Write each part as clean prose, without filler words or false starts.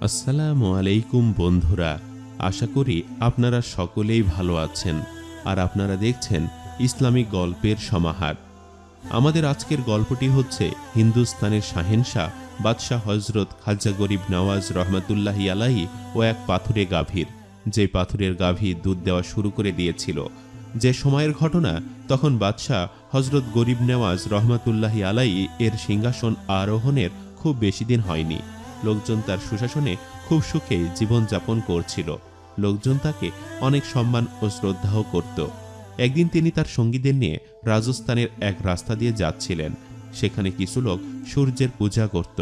আসসালামু আলাইকুম বন্ধুরা, আশা করি আপনারা সকলেই ভালো আছেন আর আপনারা দেখছেন ইসলামিক গল্পের সমাহার। আমাদের আজকের গল্পটি হচ্ছে হিন্দুস্তানের শাহেনশাহ বাদশাহ হজরত খাজা গরিব নওয়াজ রহমতুল্লাহি আলাইহি ও এক পাথুরে গাভীর, যে পাথুরের গাভী দুধ দেওয়া শুরু করে দিয়েছিল। যে সময়ের ঘটনা, তখন বাদশাহ হজরত গরিব নওয়াজ রহমতুল্লাহি আলাইহি এর সিংহাসন আরোহণের খুব বেশি দিন হয়নি। লোকজন তার সুশাসনে খুব সুখে জীবনযাপন করছিল। লোকজন তাকে অনেক সম্মান ও শ্রদ্ধাও করত। একদিন তিনি তার সঙ্গীদের নিয়ে রাজস্থানের এক রাস্তা দিয়ে যাচ্ছিলেন। সেখানে কিছু লোক সূর্যের পূজা করত,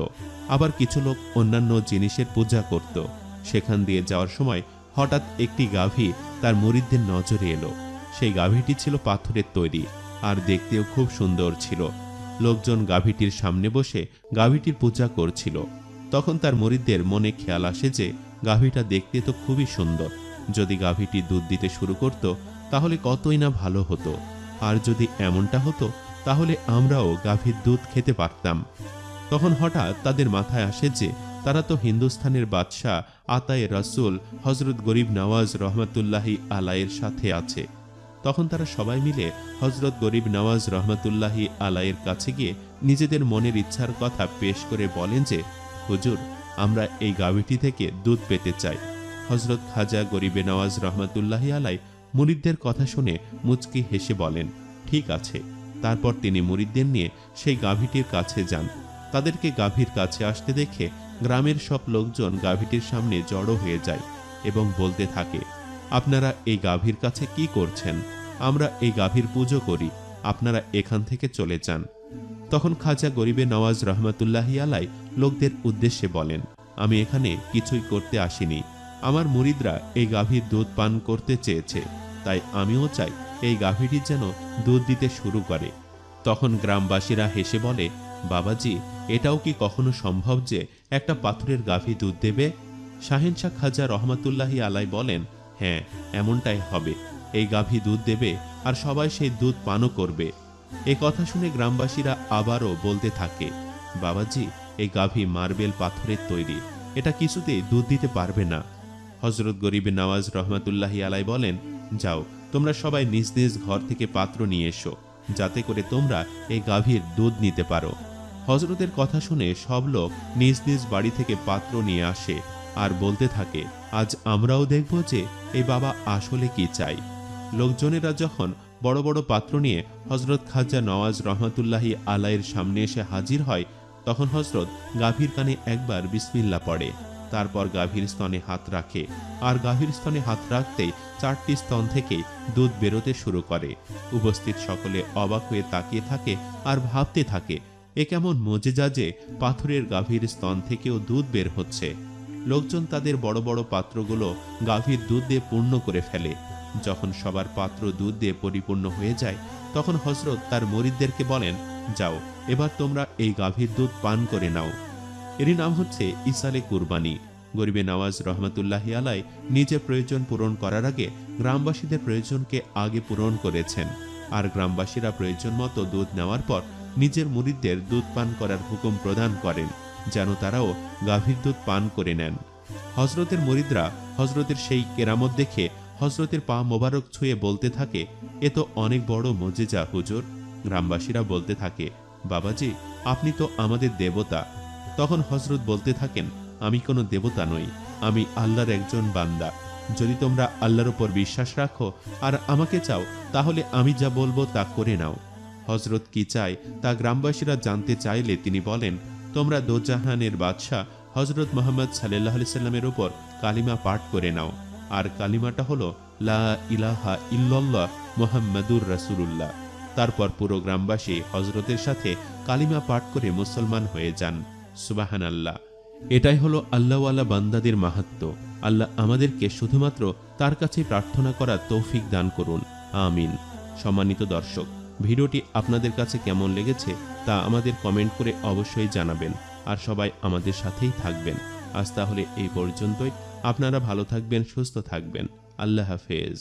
আবার কিছু লোক অন্যান্য জিনিসের পূজা করত। সেখান দিয়ে যাওয়ার সময় হঠাৎ একটি গাভী তার মুরিদদের নজরে এলো। সেই গাভীটি ছিল পাথরের তৈরি আর দেখতেও খুব সুন্দর ছিল। লোকজন গাভীটির সামনে বসে গাভীটির পূজা করছিল। তখন তার মুরিদদের মনে খেয়াল আসে যে গাভীটা দেখতে তো খুবই সুন্দর, যদি গাভীটি দুধ দিতে শুরু করত তাহলে কতই না ভালো হতো। আর যদি এমনটা হতো তাহলে আমরাও গাভীর দুধ খেতে পারতাম। তখন হঠাৎ তাদের মাথায় আসে যে তারা তো হিন্দুস্তানের বাদশাহ আতায়ে রাসূল হজরত গরিব নওয়াজ রহমতুল্লাহি আলাইয়ের সাথে আছে। তখন তারা সবাই মিলে হজরত গরিব নওয়াজ রহমতুল্লাহি আলাইয়ের কাছে গিয়ে নিজেদের মনের ইচ্ছার কথা পেশ করে বলেন যে, হুজুর, আমরা এই গাভীটি থেকে দুধ পেতে চাই। হজরত খাজা গরিবে নওয়াজ রহমতুল্লাহি আলাই মুরিদদের কথা শুনে মুচকি হেসে বলেন, ঠিক আছে। তারপর তিনি মুরিদদের নিয়ে সেই গাভীটির কাছে যান। তাদেরকে গাভীর কাছে আসতে দেখে গ্রামের সব লোকজন গাভীটির সামনে জড়ো হয়ে যায় এবং বলতে থাকে, আপনারা এই গাভীর কাছে কি করছেন? আমরা এই গাভীর পুজো করি, আপনারা এখান থেকে চলে যান। তখন খাজা গরিবে নওয়াজ রহমতুল্লাহি আলাই লোকদের উদ্দেশ্যে বলেন, আমি এখানে কিছুই করতে আসিনি। আমার মুরিদরা এই গাভীর দুধ পান করতে চেয়েছে, তাই আমিও চাই এই গাভীটি যেন দুধ দিতে শুরু করে। তখন গ্রামবাসীরা হেসে বলে, বাবাজি, এটাও কি কখনো সম্ভব যে একটা পাথরের গাভী দুধ দেবে? শাহেনশাহ খাজা রহমতুল্লাহি আলাই বলেন, হ্যাঁ, এমনটাই হবে। এই গাভী দুধ দেবে আর সবাই সেই দুধ পানও করবে। এ কথা শুনে গ্রামবাসীরা আবারও বলতে থাকে, বাবাজি, এই গাভী মার্বেল পাথরের তৈরি, এটা কিছুতেই দুধ দিতে পারবে না। হজরত গরিব নওয়াজ রহমতুল্লাহি আলাই বলেন, যাও, তোমরা সবাই নিজ নিজ ঘর থেকে পাত্র নিয়ে এসো, যাতে করে তোমরা এই গাভীর দুধ নিতে পারো। হজরতের কথা শুনে সব লোক নিজ নিজ বাড়ি থেকে পাত্র নিয়ে আসে আর বলতে থাকে, আজ আমরাও দেখব যে এই বাবা আসলে কি চাই। লোকজনেরা যখন বড় বড় পাত্র নিয়ে হজরত খাজা নওয়াজ রহমতুল্লাহি আলাইয়ের সামনে এসে হাজির হয়, তখন হজরত গাভীর কানে একবার বিসমিল্লাহ পড়ে। তারপর গাভীর স্তনে হাত রাখে আর গাভীর স্তনে হাত রাখতেই 4টি স্তন থেকে দুধ বেরোতে শুরু করে। উপস্থিত সকলে অবাক হয়ে তাকিয়ে থাকে আর ভাবতে থাকে, এ কেমন মুজিজা যে পাথরের গাভীর স্তন থেকেও দুধ বের হচ্ছে। লোকজন তাদের বড় বড় পাত্রগুলো গাভীর দুধ দিয়ে পূর্ণ করে ফেলে। যখন সবার পাত্র দুধ দিয়ে পরিপূর্ণ হয়ে যায়, তখন হজরত তার মুরিদদেরকে বলেন, যাও, এবার তোমরা এই গাভীর দুধ পান করে নাও। এরই নাম হচ্ছে ইসালে কুরবানি। গরিবে নওয়াজ রহমতুল্লাহি আলাই নিজের প্রয়োজন পূরণ করার আগে গ্রামবাসীদের প্রয়োজনকে আগে পূরণ করেছেন, আর গ্রামবাসীরা প্রয়োজন মতো দুধ নেওয়ার পর নিজের মুরিদদের দুধ পান করার হুকুম প্রদান করেন, যেন তারাও গাভীর দুধ পান করে নেন। হজরতের মুরিদরা হজরতের সেই কেরামত দেখে হজরতের পা মোবারক ছুঁয়ে বলতে থাকে, এ তো অনেক বড় মুজিজা হুজুর। গ্রামবাসীরা বলতে থাকে, বাবাজি, আপনি তো আমাদের দেবতা। তখন হজরত বলতে থাকেন, আমি কোনো দেবতা নই, আমি আল্লাহর একজন বান্দা। যদি তোমরা আল্লাহর উপর বিশ্বাস রাখো আর আমাকে চাও, তাহলে আমি যা বলবো তা করে নাও। হজরত কি চায় তা গ্রামবাসীরা জানতে চাইলে তিনি বলেন, তোমরা দোজাহানের বাদশাহ হজরত মুহাম্মদ সাল্লাল্লাহু আলাইহি সাল্লামের উপর কালিমা পাঠ করে নাও। আর কালিমাটা হলো লা ইলাহা ইল্লাল্লাহ মুহাম্মাদুর রাসূলুল্লাহ। তারপর পুরো গ্রামবাসী হজরতের সাথে কালিমা পাঠ করে মুসলমান হয়ে যান। সুবহানাল্লাহ। এটাই হলো আল্লাহওয়ালা বান্দাদের মাহাত্ম্য। আল্লাহ আমাদেরকে শুধুমাত্র তার কাছে প্রার্থনা করার তৌফিক দান করুন, আমিন। সম্মানিত দর্শক, ভিডিওটি আপনাদের কাছে কেমন লেগেছে তা আমাদের কমেন্ট করে অবশ্যই জানাবেন, আর সবাই আমাদের সাথেই থাকবেন। আজ তাহলে এই পর্যন্তই। আপনারা ভালো থাকবেন, সুস্থ থাকবেন। আল্লাহ হাফেজ।